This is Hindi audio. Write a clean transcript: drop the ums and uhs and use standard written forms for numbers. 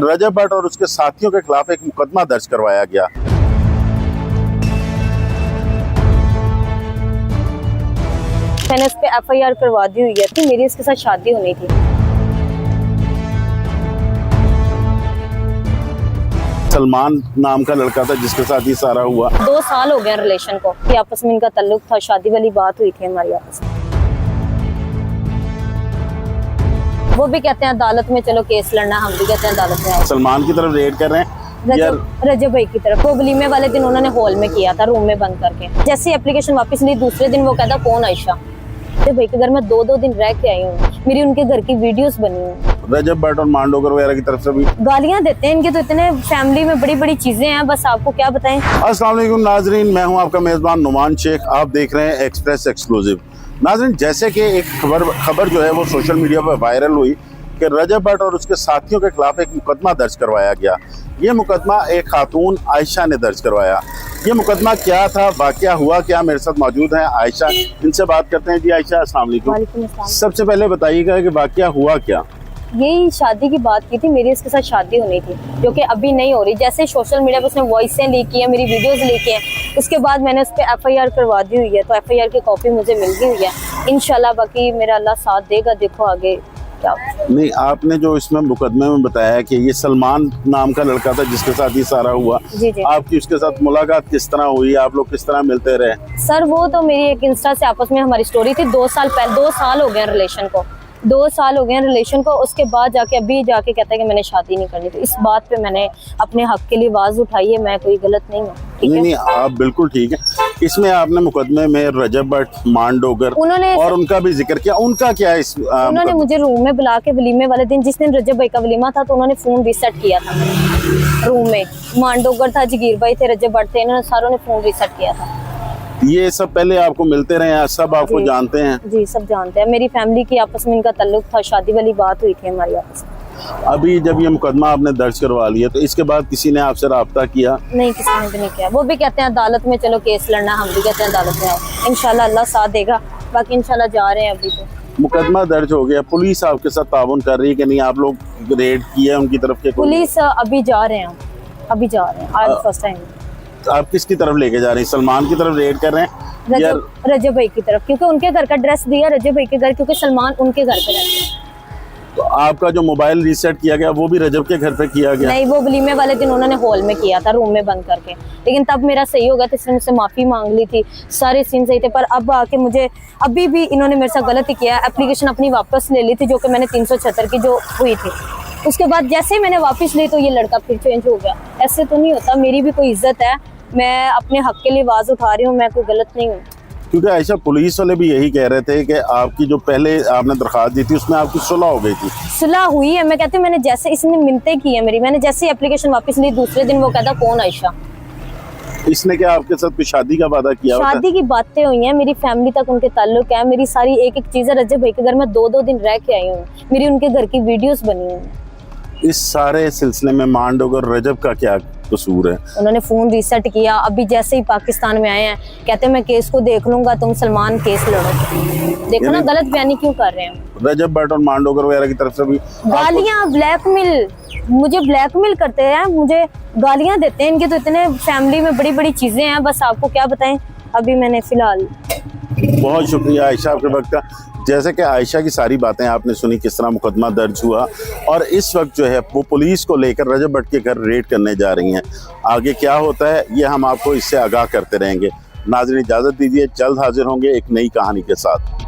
रजब भट्ट और उसके साथियों के खिलाफ एक मुकदमा दर्ज करवाया गया। मैंने उस पर FIR करवा दी हुई है कि मेरी इसके साथ शादी होनी थी। सलमान नाम का लड़का था जिसके साथ ये सारा हुआ। 2 साल हो गए रिलेशन को कि आपस में इनका ताल्लुक था, शादी वाली बात हुई थी हमारी आपस में। वो भी कहते हैं अदालत में चलो केस लड़ना, हम भी कहते हैं अदालत में आओ। सलमान की तरफ रेड कर रहे हैं रजब भाई की तरफ। वो वलीमे वाले दिन उन्होंने हॉल में किया था, रूम में बंद करके। जैसे एप्लीकेशन वापस ली दूसरे दिन वो कहता कौन आयशा। रजब भाई के घर में 2-2 दिन रह के आई हूँ, मेरी उनके घर की वीडियोस बनी हुई। रजब भट्ट और मांडोगर वगैरह की तरफ से भी गालियां देते हैं। इनके तो इतने फैमिली में बड़ी बड़ी चीजें हैं, बस आपको क्या बताएं। अस्सलाम वालेकुम नाजरीन, मैं हूं आपका मेजबान नुमान शेख। आप देख रहे हैं एक्सप्रेस एक्सक्लूसिव। नाजरीन, जैसे कि एक खबर जो है वो सोशल मीडिया पर वायरल हुई कि रजब भट्ट और उसके साथियों के खिलाफ एक मुकदमा दर्ज करवाया गया। ये मुकदमा एक खातून आयशा ने दर्ज करवाया। ये मुकदमा क्या था, वाकया हुआ क्या, मेरे साथ मौजूद हैं आयशा। इनसे बात करते हैं। जी आयशा, अस्सलाम वालेकुम। सबसे पहले बताइएगा कि वाकया हुआ क्या। यही शादी की बात की थी, मेरी इसके साथ शादी होनी थी जो कि अभी नहीं हो रही। जैसे सोशल मीडिया पर उसने वॉइसें लीक की है, मेरी वीडियोस लीक है, उसके बाद मैंने उस पर FIR करवा दी हुई है। तो FIR की कॉपी मुझे मिल गई हुई है इंशाल्लाह। बाकी मेरा अल्लाह साथ देगा, देखो आगे क्या। नहीं, आपने जो इसमें मुकदमे में बताया कि ये सलमान नाम का लड़का था जिसके साथ ये सारा हुआ। जी जी। आपकी उसके साथ मुलाकात किस तरह हुई, आप लोग किस तरह मिलते रहे? सर वो तो मेरी एक इंस्टा से आपस में हमारी स्टोरी थी 2 साल पहले। 2 साल हो गए रिलेशन को, 2 साल हो गए रिलेशन को। उसके बाद जाके अभी जाके कहता है कि मैंने शादी नहीं करनी। तो इस बात पे मैंने अपने हक के लिए आवाज उठाई है। मैं कोई गलत नहीं हूँ, ठीक है? नहीं, आप बिल्कुल ठीक है। इसमें आपने मुकदमे में रजब भट्ट, मांडोगर और उनका भी जिक्र किया। उनका क्या है? उन्होंने मुझे रूम में बुला के वलीमे वाले दिन, जिस दिन रजब भाई का वलीमा था, तो उन्होंने फोन रीसेट किया था रूम में। मांडोगर था, जगीर भाई थे, रजब भट्ट थे, इन्होंने सारों ने फोन रीसेट किया था। ये सब पहले आपको मिलते रहे हैं, सब आपको जानते हैं? जी, सब जानते हैं। मेरी फैमिली की आपस में इनका ताल्लुक था, शादी वाली बात हुई थी हमारी आपस में। अभी जब ये मुकदमा आपने दर्ज करवा लिया तो इसके बाद किसी ने आपसे राब्ता किया? नहीं, किसी ने भी नहीं किया। वो भी कहते हैं अदालत में चलो केस लड़ना, हम भी कहते हैं अदालत में आओ। इंशाल्लाह अल्लाह साथ देगा। बाकी इंशाल्लाह जा रहे हैं। अभी तो मुकदमा दर्ज हो गया, पुलिस आपके साथ ताउन कर रही है कि नहीं? आप लोग रेड किया उनकी तरफ के? पुलिस अभी जा रहे हैं, अभी जा रहे हैं। आज फर्स्ट टाइम। आप किसकी तरफ लेके जा रही हैं? सलमान की तरफ रेड कर रहे हैं? रजब भाई की तरफ, क्योंकि उनके घर का एड्रेस दिया रजब भाई के घर, क्योंकि सलमान उनके घर पे रहते हैं। तो आपका जो मोबाइल रीसेट किया गया वो भी रजब के घर पे किया गया? नहीं, वो वलीमे वाले दिन उन्होंने हॉल में किया था, रूम में बंद करके। लेकिन तब मेरा सही हो गया था, इसने मुझसे माफी मांग ली थी, सारे सीन सही थे। पर अब आके मुझे अभी भी इन्होंने मेरे साथ गलती किया। एप्लीकेशन अपनी वापस ले ली थी जो कि मैंने 376 की जो हुई थी। उसके बाद जैसे ही मैंने वापस ली तो ये लड़का फिर चेंज हो गया। ऐसे तो नहीं होता, मेरी भी कोई इज्जत है, मैं अपने हक के लिए आवाज उठा रही हूँ, मैं कोई गलत नहीं हूँ। क्योंकि आयशा, पुलिस वाले भी यही कह रहे थे कि आपकी जो पहले आपने दरखास्त दी थी उसमें आपकी सुलह हो गई थी। सुलह हुई है, मैं कहती हूँ। मैंने जैसे इसने मिन्नतें की है मेरी, मैंने जैसे एप्लीकेशन वापस ली दूसरे दिन वो कहता कौन आयशा। इसने क्या आपके साथ कुछ शादी का वादा किया? शादी की बातें हुई हैं, मेरी फैमिली तक उनके ताल्लुक है, मेरी सारी एक एक चीजें। रजब भाई के घर में 2-2 दिन रह के आई हूँ, मेरी उनके घर की वीडियोस बनी हुई हैं। इस सारे सिलसिले में मांडोगर रजब का क्या कसूर है? उन्होंने फोन रीसेट किया। अभी जैसे ही पाकिस्तान में आए हैं कहते हैं मैं केस को देख लूंगा, तुम सलमान केस लड़ो। देखो ना, गलत बयानी क्यों कर रहे हैं। रजब भट्ट और मांडोगर वगैरह की तरफ से भी गालियां, ब्लैकमेल, मुझे ब्लैकमेल करते हैं, मुझे गालियां देते हैं। इनके तो इतने फैमिली में बड़ी बड़ी चीजें हैं, बस आपको क्या बताएं। अभी मैंने फिलहाल बहुत शुक्रिया आयशा आपके वक्त का। जैसे कि आयशा की सारी बातें आपने सुनी, किस तरह मुकदमा दर्ज हुआ और इस वक्त जो है वो पुलिस को लेकर रजब भट्ट के घर रेड करने जा रही हैं। आगे क्या होता है ये हम आपको इससे आगाह करते रहेंगे। नाज़रीन, इजाज़त दीजिए, जल्द हाजिर होंगे एक नई कहानी के साथ।